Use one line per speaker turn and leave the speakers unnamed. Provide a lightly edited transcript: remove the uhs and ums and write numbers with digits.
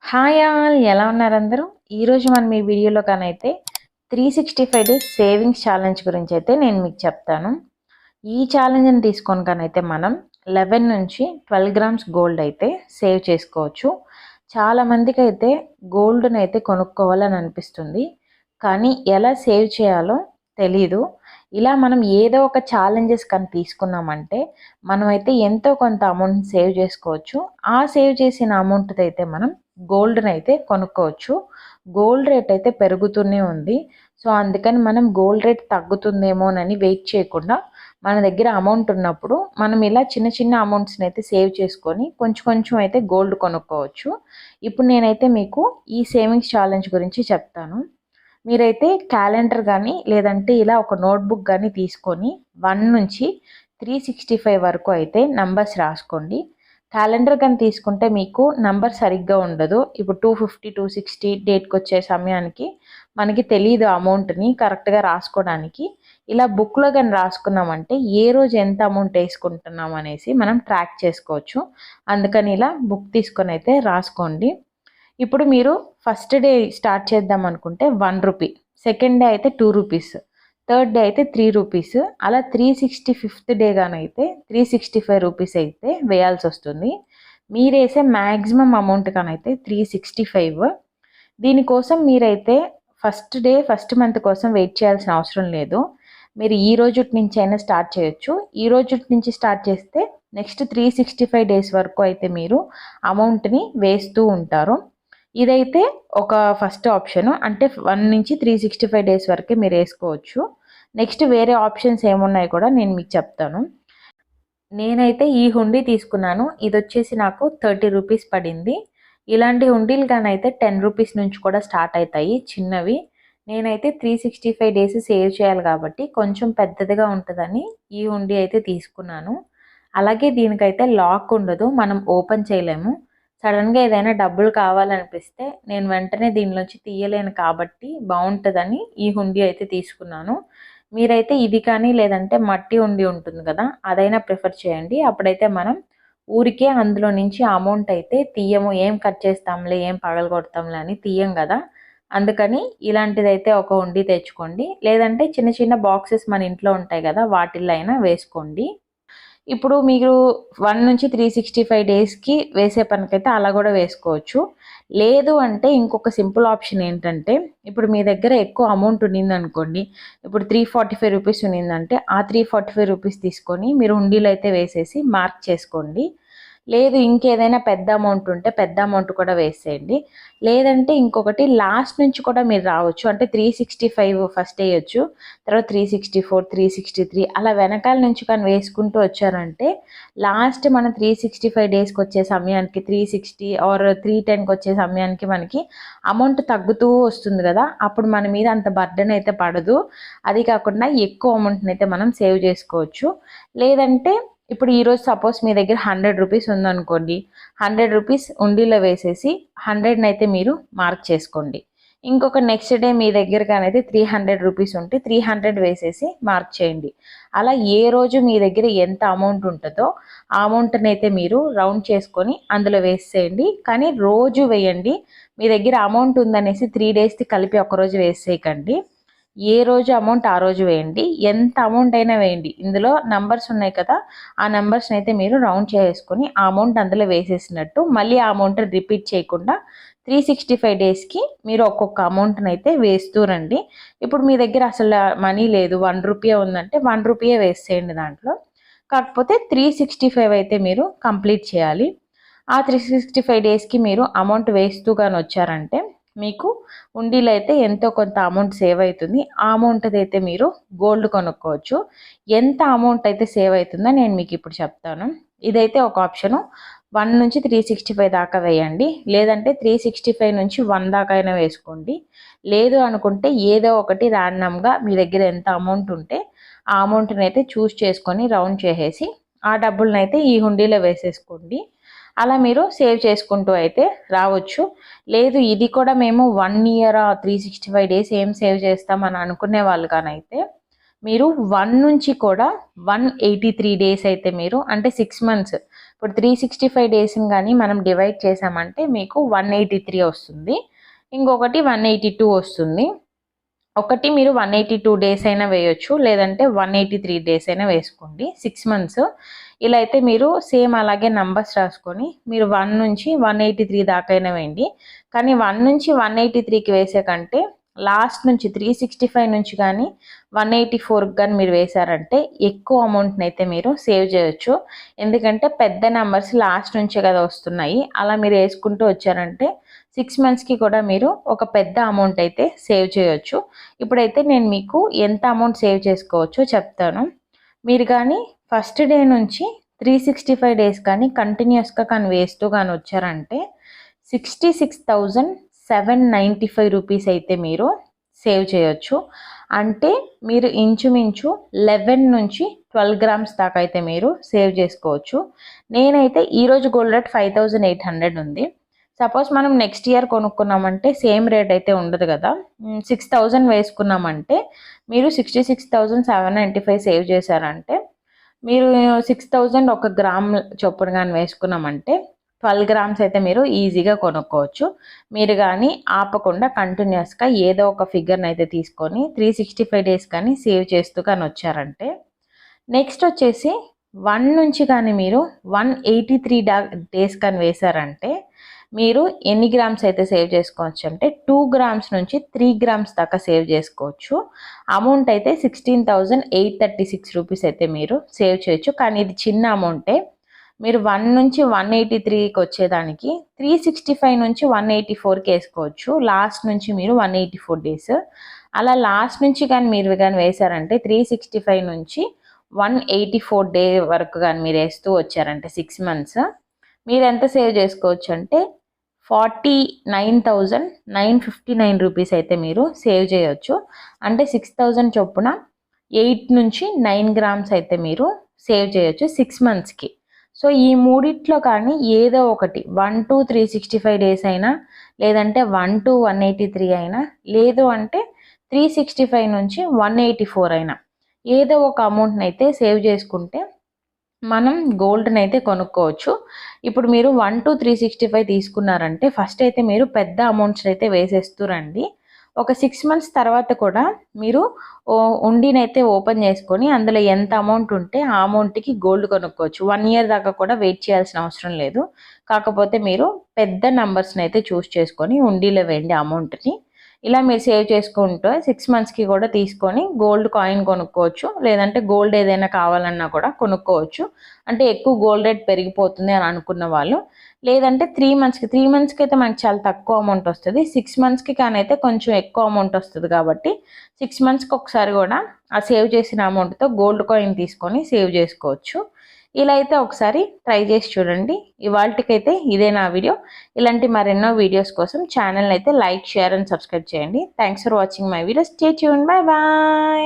Hi all, ఎలా ఉన్నారు అందరూ? ఈరోజు మనం ఈ వీడియోలో కానైతే 365 డేస్ సేవింగ్స్ ఛాలెంజ్ గురించి అయితే నేను మీకు చెప్తాను. ఈ ఛాలెంజ్ని తీసుకొని కానైతే మనం 11 నుంచి 12 గ్రామ్స్ గోల్డ్ అయితే సేవ్ చేసుకోవచ్చు. చాలామందికి అయితే గోల్డ్ని అయితే కొనుక్కోవాలని అనిపిస్తుంది, కానీ ఎలా సేవ్ చేయాలో తెలీదు. ఇలా మనం ఏదో ఒక ఛాలెంజెస్ కానీ తీసుకున్నామంటే మనమైతే ఎంతో కొంత అమౌంట్ సేవ్ చేసుకోవచ్చు. ఆ సేవ్ చేసిన అమౌంట్ అయితే మనం గోల్డ్ని అయితే కొనుక్కోవచ్చు. గోల్డ్ రేట్ అయితే పెరుగుతూనే ఉంది. సో అందుకని మనం గోల్డ్ రేట్ తగ్గుతుందేమోనని వెయిట్ చేయకుండా మన దగ్గర అమౌంట్ ఉన్నప్పుడు మనం ఇలా చిన్న చిన్న అమౌంట్స్ని అయితే సేవ్ చేసుకొని కొంచెం కొంచెం అయితే గోల్డ్ కొనుక్కోవచ్చు. ఇప్పుడు నేనైతే మీకు ఈ సేవింగ్స్ ఛాలెంజ్ గురించి చెప్తాను. మీరైతే క్యాలెండర్ కానీ లేదంటే ఇలా ఒక నోట్బుక్ కానీ తీసుకొని 1 నుంచి 365 వరకు అయితే నంబర్స్ రాసుకోండి. క్యాలెండర్ కానీ తీసుకుంటే మీకు నంబర్ సరిగ్గా ఉండదు. ఇప్పుడు 250 260 డేట్కి వచ్చే సమయానికి మనకి తెలియదు అమౌంట్ని కరెక్ట్గా రాసుకోవడానికి. ఇలా బుక్లో కానీ రాసుకున్నామంటే ఏ రోజు ఎంత అమౌంట్ వేసుకుంటున్నాం అనేసి మనం ట్రాక్ చేసుకోవచ్చు. అందుకని ఇలా బుక్ తీసుకొని అయితే రాసుకోండి. ఇప్పుడు మీరు ఫస్ట్ డే స్టార్ట్ చేద్దాం అనుకుంటే 1 రూపీ, సెకండ్ డే అయితే 2 రూపీస్, థర్డ్ డే అయితే 3 రూపీస్, అలా 365th డే గానైతే 365 రూపీస్ అయితే వేయాల్సి వస్తుంది. మీరు వేసే మ్యాక్సిమం అమౌంట్ కానైతే 365. దీనికోసం మీరైతే ఫస్ట్ డే ఫస్ట్ మంత్ కోసం వెయిట్ చేయాల్సిన అవసరం లేదు. మీరు ఈ రోజు నుంచి అయినా స్టార్ట్ చేయొచ్చు. ఈ రోజు నుంచి స్టార్ట్ చేస్తే నెక్స్ట్ 365 డేస్ వరకు అయితే మీరు అమౌంట్ని వేస్తూ ఉంటారు. ఇదైతే ఒక ఫస్ట్ ఆప్షన్, అంటే 1 నుంచి 365 డేస్ వరకే మీరు వేసుకోవచ్చు. నెక్స్ట్ వేరే ఆప్షన్స్ ఏమున్నాయి కూడా నేను మీకు చెప్తాను. నేనైతే ఈ హుండీ తీసుకున్నాను. ఇది వచ్చేసి నాకు 30 రూపీస్ పడింది. ఇలాంటి హుండీలు కానీ అయితే 10 రూపీస్ నుంచి కూడా స్టార్ట్ అవుతాయి చిన్నవి. నేనైతే 365 డేస్ సేవ్ చేయాలి కాబట్టి కొంచెం పెద్దదిగా ఉంటుందని ఈ హుండీ అయితే తీసుకున్నాను. అలాగే దీనికైతే లాక్ ఉండదు, మనం ఓపెన్ చేయలేము. సడన్గా ఏదైనా డబ్బులు కావాలనిపిస్తే నేను వెంటనే దీనిలోంచి తీయలేను కాబట్టి బాగుంటుందని ఈ హుండీ అయితే తీసుకున్నాను. మీరైతే ఇది కానీ లేదంటే మట్టి హుండీ ఉంటుంది కదా, అదైనా ప్రిఫర్ చేయండి. అప్పుడైతే మనం ఊరికే అందులో నుంచి అమౌంట్ అయితే తీయము, ఏం కట్ చేస్తాంలే ఏం పగలగొడతాంలే అని తీయం కదా. అందుకని ఇలాంటిదైతే ఒక హుండీ తెచ్చుకోండి, లేదంటే చిన్న చిన్న బాక్సెస్ మన ఇంట్లో ఉంటాయి కదా వాటిల్లో అయినా వేసుకోండి. ఇప్పుడు మీరు 1 నుంచి 365 డేస్కి వేసే పనికైతే అలా కూడా వేసుకోవచ్చు. లేదు అంటే ఇంకొక సింపుల్ ఆప్షన్ ఏంటంటే, ఇప్పుడు మీ దగ్గర ఎక్కువ అమౌంట్ ఉన్నింది అనుకోండి, ఇప్పుడు 345 రూపీస్ ఉన్నిందంటే ఆ 345 రూపీస్ తీసుకొని మీరు హుండీలో అయితే వేసేసి మార్క్ చేసుకోండి. లేదు ఇంకేదైనా పెద్ద అమౌంట్ ఉంటే పెద్ద అమౌంట్ కూడా వేసేయండి. లేదంటే ఇంకొకటి లాస్ట్ నుంచి కూడా మీరు రావచ్చు, అంటే 365 ఫస్ట్ వేయచ్చు, తర్వాత 364 363 అలా వెనకాల నుంచి కానీ వేసుకుంటూ వచ్చారంటే లాస్ట్ మన 365 డేస్కి వచ్చే సమయానికి 360 ఆర్ 310కి వచ్చే సమయానికి మనకి అమౌంట్ తగ్గుతూ వస్తుంది కదా, అప్పుడు మన మీద అంత బర్డెన్ అయితే పడదు. అది కాకుండా ఎక్కువ అమౌంట్ని అయితే మనం సేవ్ చేసుకోవచ్చు. లేదంటే ఇప్పుడు ఈరోజు సపోజ్ మీ దగ్గర 100 రూపీస్ ఉందనుకోండి, 100 రూపీస్ ఉండిలో వేసేసి 100ని అయితే మీరు మార్క్ చేసుకోండి. ఇంకొక నెక్స్ట్ డే మీ దగ్గర కానైతే 300 రూపీస్ ఉంటే 300 వేసేసి మార్క్ చేయండి. అలా ఏ రోజు మీ దగ్గర ఎంత అమౌంట్ ఉంటుందో ఆ అమౌంట్ని అయితే మీరు రౌండ్ చేసుకొని అందులో వేసేయండి. కానీ రోజు వేయండి. మీ దగ్గర అమౌంట్ ఉందనేసి 3 డేస్కి కలిపి ఒకరోజు వేసేయకండి. ఏ రోజు అమౌంట్ ఆ రోజు వేయండి. ఎంత అమౌంట్ అయినా వేయండి. ఇందులో నంబర్స్ ఉన్నాయి కదా, ఆ నెంబర్స్ని అయితే మీరు రౌండ్ చేసుకొని ఆ అమౌంట్ అందులో వేసేసినట్టు మళ్ళీ ఆ అమౌంట్ రిపీట్ చేయకుండా 365 డేస్కి మీరు ఒక్కొక్క అమౌంట్ని అయితే వేస్తూ రండి. ఇప్పుడు మీ దగ్గర అసలు మనీ లేదు, 1 రూపీ ఉందంటే 1 రూపీయే వేసేయండి దాంట్లో. కాకపోతే 365 అయితే మీరు కంప్లీట్ చేయాలి. ఆ 365 డేస్కి మీరు అమౌంట్ వేస్తూ కానీ వచ్చారంటే మీకు ఉండీలో అయితే ఎంతో కొంత అమౌంట్ సేవ్ అవుతుంది. ఆ అమౌంట్ అయితే మీరు గోల్డ్ కొనుక్కోవచ్చు. ఎంత అమౌంట్ అయితే సేవ్ అవుతుందో నేను మీకు ఇప్పుడు చెప్తాను. ఇదైతే ఒక ఆప్షను. 1 నుంచి 365 దాకా వేయండి, లేదంటే 365 నుంచి 1 దాకా అయినా వేసుకోండి. లేదు అనుకుంటే ఏదో ఒకటి ర్యాండమ్గా మీ దగ్గర ఎంత అమౌంట్ ఉంటే ఆ అమౌంట్ని అయితే చూస్ చేసుకొని రౌండ్ చేసేసి ఆ డబ్బులను అయితే ఈ హుండీలో వేసేసుకోండి. అలా మీరు సేవ్ చేసుకుంటూ అయితే రావచ్చు. లేదు ఇది కూడా మేము 1 ఇయర్ 365 డేస్ ఏం సేవ్ చేస్తామని అనుకునే వాళ్ళు కానైతే మీరు 1 నుంచి కూడా 183 డేస్ అయితే మీరు, అంటే 6 మంత్స్ ఇప్పుడు 365 డేస్ని కానీ మనం డివైడ్ చేసామంటే మీకు 183 వస్తుంది, ఇంకొకటి 182 వస్తుంది. ఒకటి మీరు 182 డేస్ అయినా వేయొచ్చు, లేదంటే 183 డేస్ అయినా వేసుకోండి. 6 మంత్స్ ఇలా అయితే మీరు సేమ్ అలాగే నంబర్స్ రాసుకొని మీరు 1 నుంచి 183 దాకా అయినా వేయండి. కానీ 1 నుంచి 183కి వేసే కంటే లాస్ట్ నుంచి 365 నుంచి కానీ 184కి కానీ మీరు వేశారంటే ఎక్కువ అమౌంట్ని అయితే మీరు సేవ్ చేయొచ్చు. ఎందుకంటే పెద్ద నెంబర్స్ లాస్ట్ నుంచే కదా వస్తున్నాయి. అలా మీరు వేసుకుంటూ వచ్చారంటే 6 మంత్స్కి కూడా మీరు ఒక పెద్ద అమౌంట్ అయితే సేవ్ చేయొచ్చు. ఇప్పుడైతే నేను మీకు ఎంత అమౌంట్ సేవ్ చేసుకోవచ్చో చెప్తాను. మీరు కానీ ఫస్ట్ డే నుంచి 365 డేస్ కానీ కంటిన్యూస్గా కానీ వేస్తూ కానీ వచ్చారంటే 66,795 రూపీస్ అయితే మీరు సేవ్ చేయొచ్చు. అంటే మీరు ఇంచుమించు 11 నుంచి 12 గ్రామ్స్ దాకా అయితే మీరు సేవ్ చేసుకోవచ్చు. నేనైతే ఈరోజు గోల్డ్ రేట్ 5,800 ఉంది. సపోజ్ మనం నెక్స్ట్ ఇయర్ కొనుక్కున్నామంటే సేమ్ రేట్ అయితే ఉండదు కదా. 6,000 వేసుకున్నామంటే మీరు 66,795 సేవ్ చేశారంటే మీరు 6,000 1 గ్రామ్ చొప్పున కానీ వేసుకున్నామంటే 12 గ్రామ్స్ అయితే మీరు ఈజీగా కొనుక్కోవచ్చు. మీరు కానీ ఆపకుండా కంటిన్యూస్గా ఏదో ఒక ఫిగర్ని అయితే తీసుకొని 365 డేస్ కానీ సేవ్ చేస్తూ కానీ వచ్చారంటే నెక్స్ట్ వచ్చేసి 1 నుంచి కానీ మీరు 183 డేస్ కానీ వేశారంటే మీరు ఎన్ని గ్రామ్స్ అయితే సేవ్ చేసుకోవచ్చు అంటే 2 గ్రామ్స్ నుంచి 3 గ్రామ్స్ దాకా సేవ్ చేసుకోవచ్చు. అమౌంట్ అయితే 16,836 రూపీస్ అయితే మీరు సేవ్ చేయొచ్చు. కానీ ఇది చిన్న అమౌంటే. మీరు 1 నుంచి 183కి వచ్చేదానికి 365 నుంచి 184కి వేసుకోవచ్చు. లాస్ట్ నుంచి మీరు 184 డేస్ అలా లాస్ట్ నుంచి కానీ మీరు కానీ వేశారంటే 365 నుంచి 184 డే వరకు కానీ మీరు వేస్తూ వచ్చారంటే 6 మంత్స్ మీరు ఎంత సేవ్ చేసుకోవచ్చు అంటే 49,959 రూపీస్ అయితే మీరు సేవ్ చేయొచ్చు. అంటే 6,000 చొప్పున 8 నుంచి 9 గ్రామ్స్ అయితే మీరు సేవ్ చేయొచ్చు 6 మంత్స్కి. సో ఈ మూడిట్లో కానీ ఏదో ఒకటి 1 to 365 డేస్ అయినా, లేదంటే 1 to 183 అయినా, లేదు అంటే 365 నుంచి 184 అయినా ఏదో ఒక అమౌంట్ని అయితే సేవ్ చేసుకుంటే మనం గోల్డ్ని అయితే కొనుక్కోవచ్చు. ఇప్పుడు మీరు 1 to 365 తీసుకున్నారంటే ఫస్ట్ అయితే మీరు పెద్ద అమౌంట్స్ అయితే వేసేస్తురండి. ఒక 6 మంత్స్ తర్వాత కూడా మీరు ఉండినైతే ఓపెన్ చేసుకొని అందులో ఎంత అమౌంట్ ఉంటే ఆ అమౌంట్కి గోల్డ్ కొనుక్కోవచ్చు. 1 ఇయర్ దాకా కూడా వెయిట్ చేయాల్సిన అవసరం లేదు. కాకపోతే మీరు పెద్ద నెంబర్స్ని అయితే చూస్ చేసుకొని ఉండిలో వేయండి అమౌంట్ని. ఇలా మీరు సేవ్ చేసుకుంటూ 6 మంత్స్కి కూడా తీసుకొని గోల్డ్ కాయిన్ కొనుక్కోవచ్చు, లేదంటే గోల్డ్ ఏదైనా కావాలన్నా కూడా కొనుక్కోవచ్చు. అంటే ఎక్కువ గోల్డ్ రేట్ పెరిగిపోతుంది అని అనుకున్న వాళ్ళు, లేదంటే 3 మంత్స్కి అయితే మనకి చాలా తక్కువ అమౌంట్ వస్తుంది. 6 మంత్స్కి కానీ అయితే కొంచెం ఎక్కువ అమౌంట్ వస్తుంది. కాబట్టి 6 మంత్స్కి ఒకసారి కూడా ఆ సేవ్ చేసిన అమౌంట్తో గోల్డ్ కాయిన్ తీసుకొని సేవ్ చేసుకోవచ్చు. ఇలా అయితే ఒకసారి ట్రై చేసి చూడండి. ఇవాళకైతే ఇదే నా వీడియో. ఇలాంటి మరెన్నో వీడియోస్ కోసం ఛానల్ అయితే లైక్, షేర్ అండ్ సబ్స్క్రైబ్ చేయండి. Thanks for watching my video. Stay tuned. Bye bye.